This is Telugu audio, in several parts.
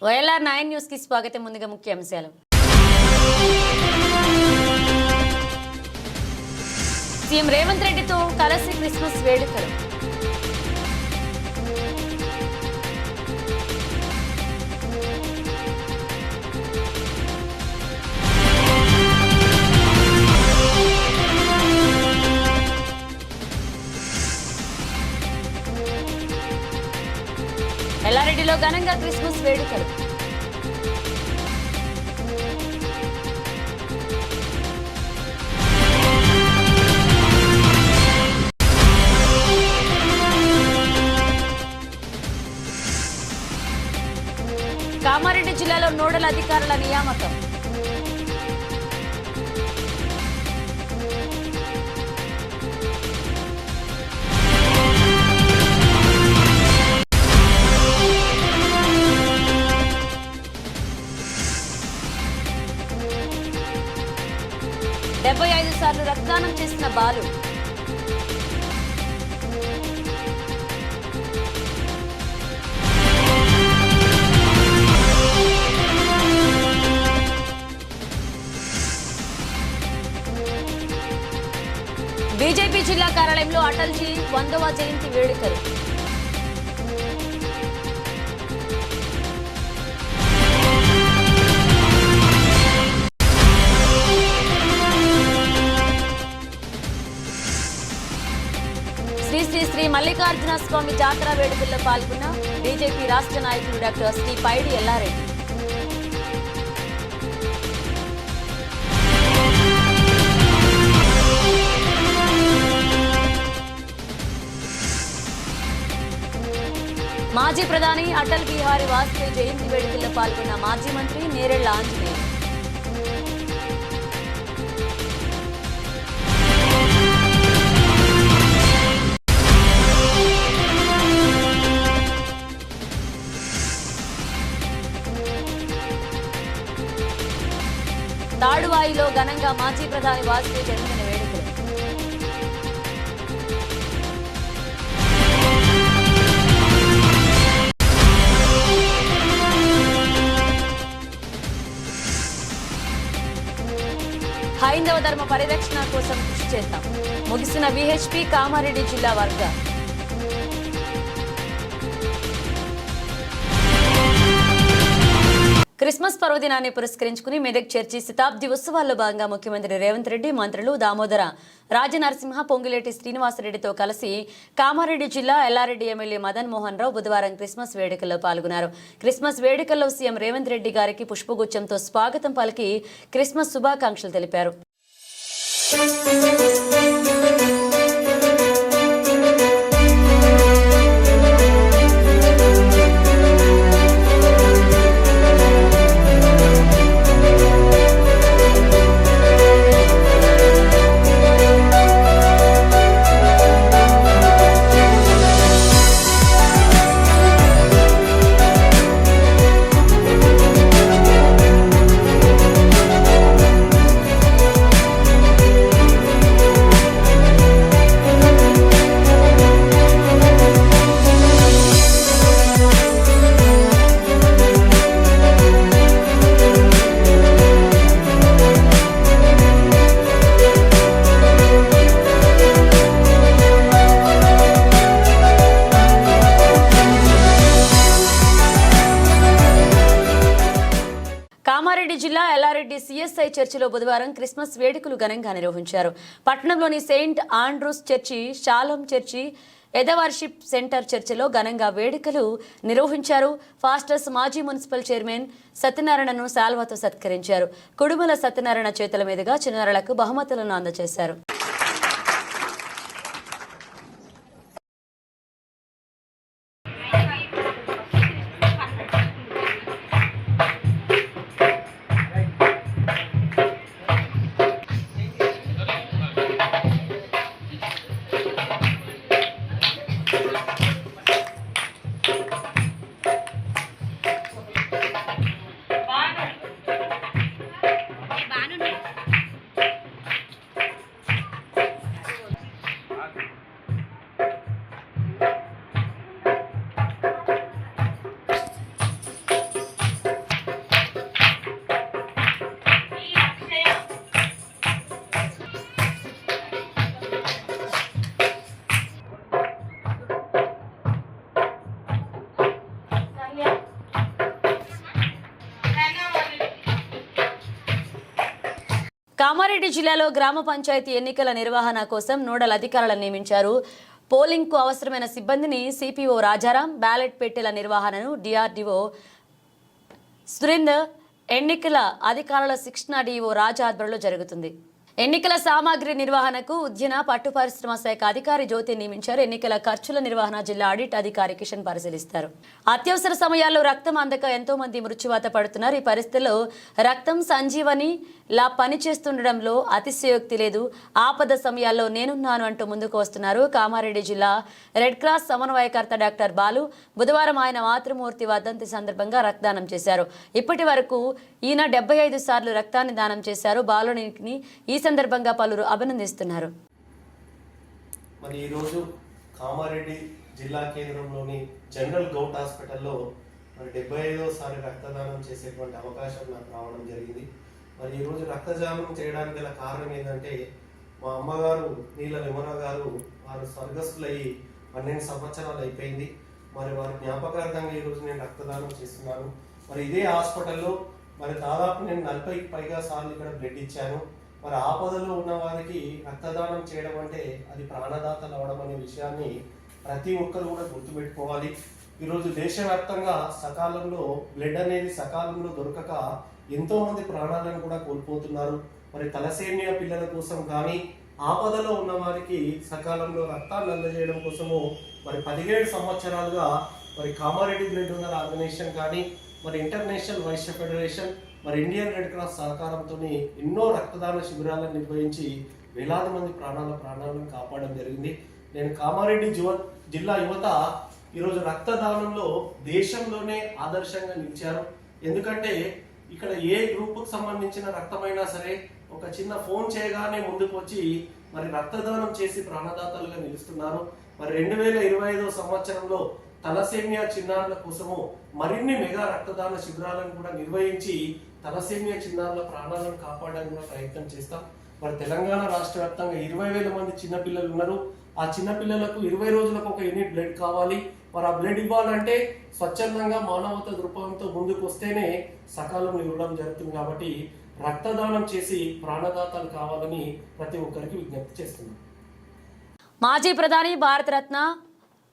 వైఎల్ఆర్ 9 న్యూస్ కి స్వాగతం. ముందుగా ముఖ్యాంశాలు. సీఎం రేవంత్ రెడ్డితో కలిసి క్రిస్మస్ వేడుకలు. ఎల్లారెడ్డిలో ఘనంగా క్రిస్మస్ వేడుకలు. కామారెడ్డి జిల్లాలో నోడల్ అధికారుల నియామకం. డెబ్బై 5 సార్లు రక్తదానం చేసిన బాలు. బీజేపీ జిల్లా కార్యాలయంలో అటల్జీ 100వ జయంతి వేడుకలు. శ్రీ మల్లికార్జున స్వామి జాతర వేడుకల్లో పాల్గొన్న బీజేపీ రాష్ట్ర నాయకులు డాక్టర్ శ్రీ పైడి ఎల్లారెడ్డి. మాజీ ప్రధాని అటల్ బిహారీ వాజ్పేయి జయంతి వేడుకల్లో పాల్గొన్న మాజీ మంత్రి నేరెళ్ల ఆంజనేయులు. తాడువాయిలో ఘనంగా మాజీ ప్రధాని వాజ్పేయి జన్మదిన వేడుకలు. హైందవ ధర్మ పరిరక్షణ కోసం కృషి చేద్దాం. ముగిసిన విహెచ్పి కామారెడ్డి జిల్లా వర్గ. క్రిస్మస్ పర్వదినాన్ని పురస్కరించుకుని మెదక్ చర్చి శతాబ్ది ఉత్సవాల్లో భాగంగా ముఖ్యమంత్రి రేవంత్ రెడ్డి మంత్రులు దామోదర రాజనరసింహ, పొంగులేటి శ్రీనివాసరెడ్డితో కలిసి కామారెడ్డి జిల్లా ఎల్లారెడ్డి ఎమ్మెల్యే మదన్ మోహన్ రావు బుధవారం క్రిస్మస్ వేడుకల్లో పాల్గొన్నారు. క్రిస్మస్ వేడుకల్లో సీఎం రేవంత్ రెడ్డి గారికి పుష్పగుచ్చంతో స్వాగతం పలికి క్రిస్మస్ శుభాకాంక్షలు తెలిపారు. కామారెడ్డి జిల్లా ఎల్లారెడ్డి సిఎస్ఐ చర్చిలో బుధవారం క్రిస్మస్ వేడుకలు ఘనంగా నిర్వహించారు. పట్టణంలోని Saint Andrews church, Shalom church, ఎదవర్షిప్ సెంటర్ చర్చిలో ఘనంగా వేడుకలు నిర్వహించారు. ఫాస్టర్స్ మాజీ మున్సిపల్ చైర్మన్ సత్యనారాయణను శాల్వాతో సత్కరించారు. కుడుమల సత్యనారాయణ చేతుల మీదుగా చిన్నారులకు బహుమతులను అందజేశారు. కామారెడ్డి జిల్లాలో గ్రామ పంచాయతీ ఎన్నికల నిర్వహణ కోసం నోడల్ అధికారులను నియమించారు. పోలింగ్కు అవసరమైన సిబ్బందిని సిపిఓ రాజారాం, బ్యాలెట్ పెట్టెల నిర్వహణను డిఆర్డీఓ సురేందర్, ఎన్నికల అధికారుల శిక్షణ డిఓ రాజా ఆధ్వర్యంలో జరుగుతుంది. ఎన్నికల సామాగ్రి నిర్వహణకు ఉద్యాన పట్టు పరిశ్రమ శాఖ అధికారి జ్యోతి నియమించారు. ఎన్నికల ఖర్చుల నిర్వహణ జిల్లా ఆడిట్ అధికారి కిషన్ పరిశీలిస్తారు. అత్యవసర సమయాల్లో రక్తం అందక ఎంతో మంది మృత్యువాత పడుతున్నారు. ఈ పరిస్థితుల్లో రక్తం సంజీవని లా పనిచేస్తుండడంలో అతిశయోక్తి లేదు. ఆపద సమయాల్లో నేనున్నాను అంటూ ముందుకు వస్తున్నారు. కామారెడ్డి జిల్లా రెడ్ క్రాస్ సమన్వయకర్త డాక్టర్ బాలు బుధవారం ఆయన మాతృమూర్తి వర్ధంతి సందర్భంగా రక్తదానం చేశారు. ఇప్పటి వరకు ఈయన 75 సార్లు రక్తాన్ని దానం చేశారు. బాలునికి ఈ సందర్భంగా పలువురు అభినందిస్తున్నారు. మరి ఈరోజు కామారెడ్డి జిల్లా కేంద్రంలోని జనరల్ గౌట్ హాస్పిటల్లో మరి 75సారి రక్తదానం చేసేటువంటి అవకాశం నాకు రావడం జరిగింది. మరి ఈరోజు రక్తదానం చేయడానికి గల కారణం ఏంటంటే మా అమ్మగారు నీల విమల గారు వారు స్వర్గస్థులయ్యి 12 సంవత్సరాలు అయిపోయింది. మరి వారి జ్ఞాపకార్థంగా ఈరోజు నేను రక్తదానం చేస్తున్నాను. మరి ఇదే హాస్పిటల్లో మరి దాదాపు నేను 40కి పైగా సార్లు ఇక్కడ బ్లడ్ ఇచ్చాను. మరి ఆపదలో ఉన్న వారికి రక్తదానం చేయడం అంటే అది ప్రాణదాతలు అవడం అనే విషయాన్ని ప్రతి ఒక్కరు కూడా గుర్తుపెట్టుకోవాలి. ఈరోజు దేశవ్యాప్తంగా సకాలంలో బ్లడ్ అనేది సకాలంలో దొరకక ఎంతో మంది ప్రాణాలను కూడా కోల్పోతున్నారు. మరి తలసేమియా పిల్లల కోసం కానీ ఆపదలో ఉన్న వారికి సకాలంలో రక్తాన్ని అందజేయడం కోసము మరి 17 సంవత్సరాలుగా మరి కామారెడ్డి బ్లడ్ డోనర్ ఆర్గనైజేషన్ కానీ మరి ఇంటర్నేషనల్ వైశ్య ఫెడరేషన్ మరి ఇండియన్ రెడ్ క్రాస్ సహకారంతో ఎన్నో రక్తదాన శిబిరాలను నిర్వహించి వేలాది మంది ప్రాణాలను కాపాడడం జరిగింది. నేను కామారెడ్డి జిల్లా యువత ఈరోజు రక్తదానంలో దేశంలోనే ఆదర్శంగా నిలిచారు. ఎందుకంటే ఇక్కడ ఏ గ్రూప్కు సంబంధించిన రక్తమైనా సరే ఒక చిన్న ఫోన్ చేయగానే ముందుకు వచ్చి మరి రక్తదానం చేసి ప్రాణదాతలుగా నిలుస్తున్నారు. మరి 2025 సంవత్సరంలో తలసేమియా చిన్నారుల కోసము మరిన్ని మెగా రక్తదాన శిబిరాలను కూడా నిర్వహించి తలసేమియా చిన్నారుల ప్రాణాలను కాపాడడానికి కూడా ప్రయత్నం చేస్తాం. మరి తెలంగాణ రాష్ట్ర వ్యాప్తంగా 20,000 మంది చిన్నపిల్లలు ఉన్నారు. ఆ చిన్నపిల్లలకు 20 రోజులకు ఒక యూనిట్ బ్లడ్ కావాలి. మరి ఆ బ్లడ్ ఇవ్వాలంటే స్వచ్ఛందంగా మానవత దృక్పథంతో ముందుకు వస్తేనే సకాలంలో ఇవ్వడం జరుగుతుంది. కాబట్టి రక్తదానం చేసి ప్రాణదాతలు కావాలని ప్రతి ఒక్కరికి విజ్ఞప్తి చేస్తున్నాం. మాజీ ప్రధాని భారతరత్న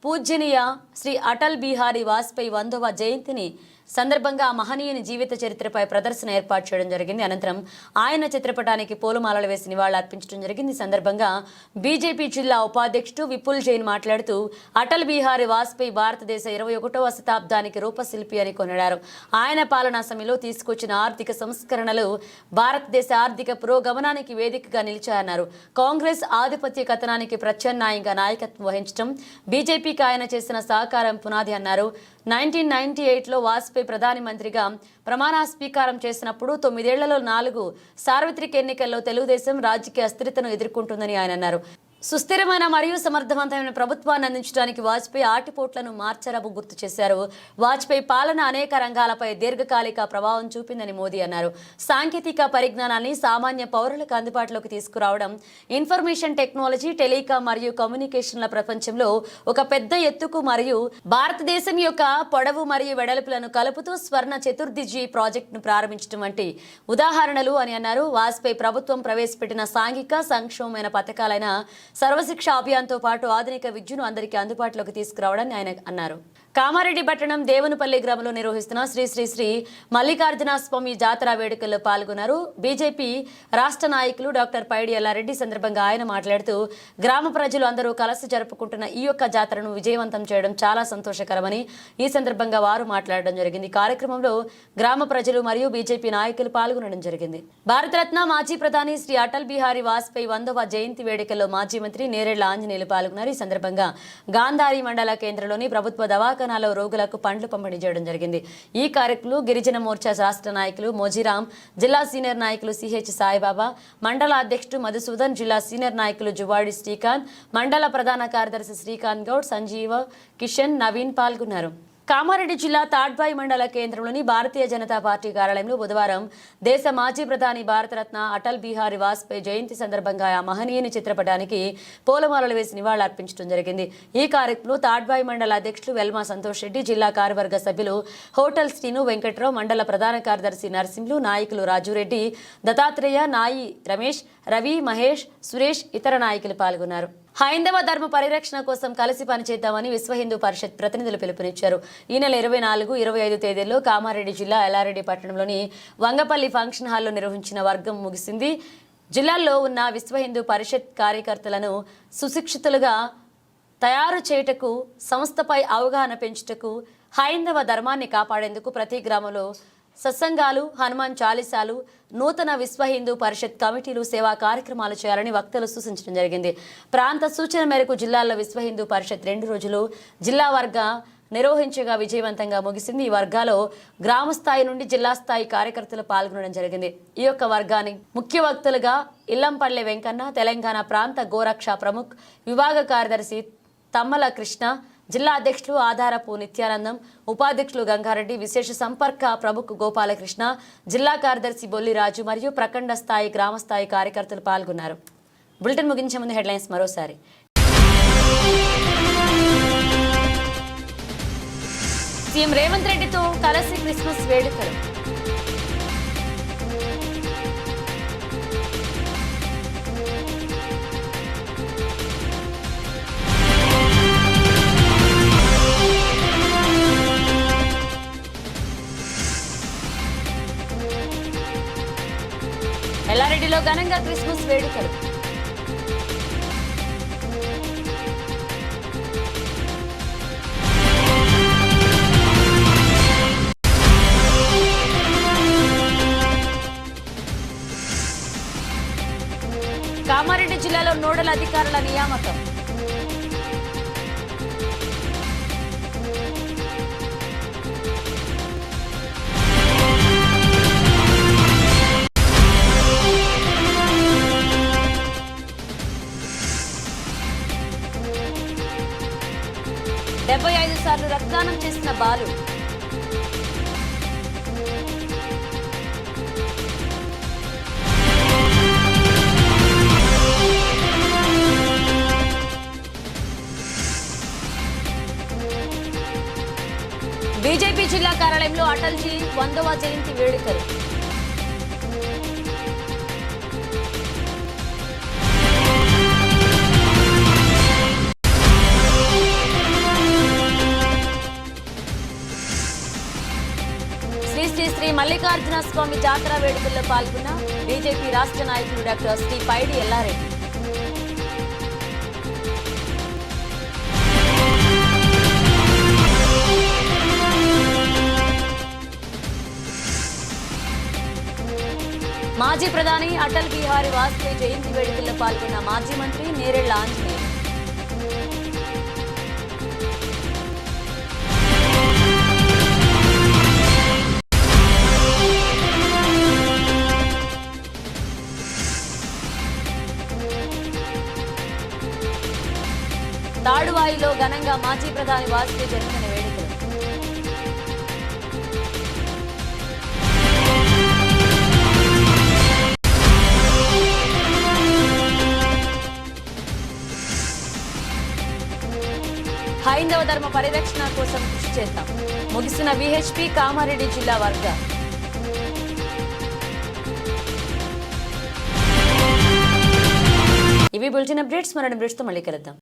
పూజ్యనీయ శ్రీ అటల్ బిహారీ వాజ్పేయి 100వ జయంతిని సందర్భంగా మహనీయుని జీవిత చరిత్రపై ప్రదర్శన ఏర్పాటు చేయడం జరిగింది. అనంతరం ఆయన చిత్రపటానికి పూలమాలలు వేసి నివాళులర్పించడం జరిగింది. ఈ సందర్భంగా బీజేపీ జిల్లా ఉపాధ్యక్షుడు విపుల్ జైన్ మాట్లాడుతూ అటల్ బిహారీ వాజ్పేయి భారతదేశ 21వ శతాబ్దానికి రూపశిల్పి అని కొనియాడారు. ఆయన పాలనా సమయంలో తీసుకొచ్చిన ఆర్థిక సంస్కరణలు భారతదేశ ఆర్థిక పురోగమనానికి వేదికగా నిలిచాయన్నారు. కాంగ్రెస్ ఆధిపత్య కథనానికి ప్రత్యామ్నాయంగా నాయకత్వం వహించడం బీజేపీకి ఆయన చేసిన సహకారం పునాది అన్నారు. 1998లో వాజ్పేయి ప్రధాని మంత్రిగా ప్రమాణ స్వీకారం చేసినప్పుడు 9 ఏళ్లలో 4 సార్వత్రిక ఎన్నికల్లో తెలుగుదేశం రాజకీయ అస్థిరతను ఎదుర్కొంటుందని ఆయన అన్నారు. సుస్థిరమైన మరియు సమర్థవంతమైన ప్రభుత్వాన్ని అందించడానికి వాజ్పేయి ఆటిపోట్లను మార్చారని గుర్తు చేశారు. వాజ్పేయి పాలన అనేక రంగాలపై దీర్ఘకాలిక ప్రభావం చూపిందని మోదీ అన్నారు. సాంకేతిక పరిజ్ఞానాన్ని సామాన్య పౌరులకు అందుబాటులోకి తీసుకురావడం, ఇన్ఫర్మేషన్ టెక్నాలజీ, టెలికాం మరియు కమ్యూనికేషన్ల ప్రపంచంలో ఒక పెద్ద ఎత్తుకు మరియు భారతదేశం యొక్క పొడవు మరియు వెడల్పులను కలుపుతూ స్వర్ణ చతుర్థిజీ ప్రాజెక్టును ప్రారంభించడం వంటి ఉదాహరణలు అని అన్నారు. వాజ్పేయి ప్రభుత్వం ప్రవేశపెట్టిన సాంఘిక సంక్షేమమైన పథకాలైన సర్వశిక్ష అభియాన్తో పాటు ఆధునిక విద్యను అందరికీ అందుబాటులోకి తీసుకురావడాన్ని ఆయన అన్నారు. కామారెడ్డి పట్టణం దేవునిపల్లి గ్రామంలో నిర్వహిస్తున్న శ్రీ శ్రీ శ్రీ మల్లికార్జున స్వామి జాతర వేడుకల్లో పాల్గొన్నారు. బీజేపీ రాష్ట్ర నాయకులు డాక్టర్ పైడి ఎల్లారెడ్డి. సందర్భంగా ఆయన మాట్లాడుతూ గ్రామ ప్రజలు అందరూ కలిసి జరుపుకుంటున్న ఈ యొక్క జాతరను విజయవంతం చేయడం చాలా సంతోషకరమని ఈ సందర్భంగా వారు మాట్లాడడం జరిగింది. కార్యక్రమంలో గ్రామ ప్రజలు మరియు బీజేపీ నాయకులు పాల్గొనడం జరిగింది. భారతరత్న మాజీ ప్రధాని శ్రీ అటల్ బిహారీ వాజ్పేయి 100వ జయంతి వేడుకల్లో మాజీ మంత్రి నేరెళ్ల ఆంజనేయులు పాల్గొన్నారు. ఈ సందర్భంగా గాంధారి మండల కేంద్రంలోని ప్రభుత్వ దవాఖానాలో రోగులకు పండ్లు పంపిణీ చేయడం జరిగింది. ఈ కార్యక్రమంలో గిరిజన మోర్చా రాష్ట్ర నాయకులు మోజీరాం, జిల్లా సీనియర్ నాయకులు సిహెచ్ సాయిబాబా, మండల అధ్యక్షుడు మధుసూదన్, జిల్లా సీనియర్ నాయకులు జువాడి శ్రీకాంత్, మండల ప్రధాన కార్యదర్శి శ్రీకాంత్ గౌడ్, సంజీవ, కిషన్, నవీన్ పాల్గొన్నారు. కామారెడ్డి జిల్లా తాడ్బాయి మండల కేంద్రంలోని భారతీయ జనతా పార్టీ కార్యాలయంలో బుధవారం దేశ మాజీ ప్రధాని భారతరత్న అటల్ బిహారీ వాజ్పేయి జయంతి సందర్భంగా ఆ మహనీయుని చిత్రపటానికి పూలమాలలు వేసి నివాళులర్పించడం జరిగింది. ఈ కార్యక్రమంలో తాడ్బాయి మండల అధ్యక్షులు వెల్మా సంతోష్ రెడ్డి, జిల్లా కార్యవర్గ సభ్యులు హోటల్ శ్రీను వెంకట్రావు, మండల ప్రధాన కార్యదర్శి నరసింహులు, నాయకులు రాజురెడ్డి, దత్తాత్రేయ, నాయి రమేష్, రవి, మహేష్, సురేష్, ఇతర నాయకులు పాల్గొన్నారు. హైందవ ధర్మ పరిరక్షణ కోసం కలిసి పనిచేద్దామని విశ్వ హిందూ పరిషత్ ప్రతినిధులు పిలుపునిచ్చారు. ఈ నెల 24, 25 తేదీల్లో కామారెడ్డి జిల్లా ఎల్లారెడ్డి పట్టణంలోని వంగపల్లి ఫంక్షన్ హాల్లో నిర్వహించిన వర్గం ముగిసింది. జిల్లాల్లో ఉన్న విశ్వ హిందూ పరిషత్ కార్యకర్తలను సుశిక్షితులుగా తయారు చేయుటకు, సంస్థపై అవగాహన పెంచుటకు, హైందవ ధర్మాన్ని కాపాడేందుకు ప్రతి గ్రామంలో సత్సంగాలు, హనుమాన్ చాలీసాలు, నూతన విశ్వ హిందూ పరిషత్ కమిటీలు సేవా కార్యక్రమాలు చేయాలని వక్తలు సూచించడం జరిగింది. ప్రాంత సూచన మేరకు జిల్లాల్లో విశ్వ హిందూ పరిషత్ 2 రోజులు జిల్లా వర్గ నిర్వహించగా విజయవంతంగా ముగిసింది. ఈ వర్గాలో గ్రామ స్థాయి నుండి జిల్లా స్థాయి కార్యకర్తలు పాల్గొనడం జరిగింది. ఈ యొక్క వర్గానికి ముఖ్య వక్తలుగా ఇల్లంపల్లె వెంకన్న, తెలంగాణ ప్రాంత గోరక్ష ప్రముఖ్ విభాగ కార్యదర్శి తమ్మల కృష్ణ, జిల్లా అధ్యక్షులు ఆధారపు నిత్యానందం, ఉపాధ్యక్షులు గంగారెడ్డి, విశేష సంపర్క ప్రముఖ్ గోపాలకృష్ణ, జిల్లా కార్యదర్శి బొల్లిరాజు మరియు ప్రఖండ స్థాయి, గ్రామ స్థాయి కార్యకర్తలు పాల్గొన్నారు. బులెటిన్ ముగించే ముందు హెడ్లైన్స్ మరోసారి. సీఎం రేవంత్ రెడ్డితో కలిసి క్రిస్మస్ వేడుకలు. ఎల్లారెడ్డిలో ఘనంగా క్రిస్మస్ వేడుకలు. కామారెడ్డి జిల్లాలో నోడల్ అధికారుల నియామకం. డెబ్బై 5 సార్లు రక్తదానం చేసిన బాలు. బీజేపీ జిల్లా కార్యాలయంలో అటల్జీ 100వ జయంతి వేడుకలు. శ్రీ మల్లికార్జున స్వామి జాతర వేడుకల్లో పాల్గొన్న బీజేపీ రాష్ట్ర నాయకులు డాక్టర్ శ్రీ పైడి ఎల్లారెడ్డి. మాజీ ప్రధాని అటల్ బిహారీ వాజ్పేయి జయంతి వేడుకల్లో పాల్గొన్న మాజీ మంత్రి నేరెళ్ల ఆంజనేయులు. తాడువాయిలో ఘనంగా మాజీ ప్రధాని వాజ్పేయి జన్మదిన వేడుకలు. హైందవ ధర్మ పరిరక్షణ కోసం కృషి చేద్దాం. ముగిసిన విహెచ్పి కామారెడ్డి జిల్లా వర్గ. ఇవి బులెటిన్ అప్డేట్స్. మరణ బ్రిడ్జ్తో మళ్ళీ కలుద్దాం.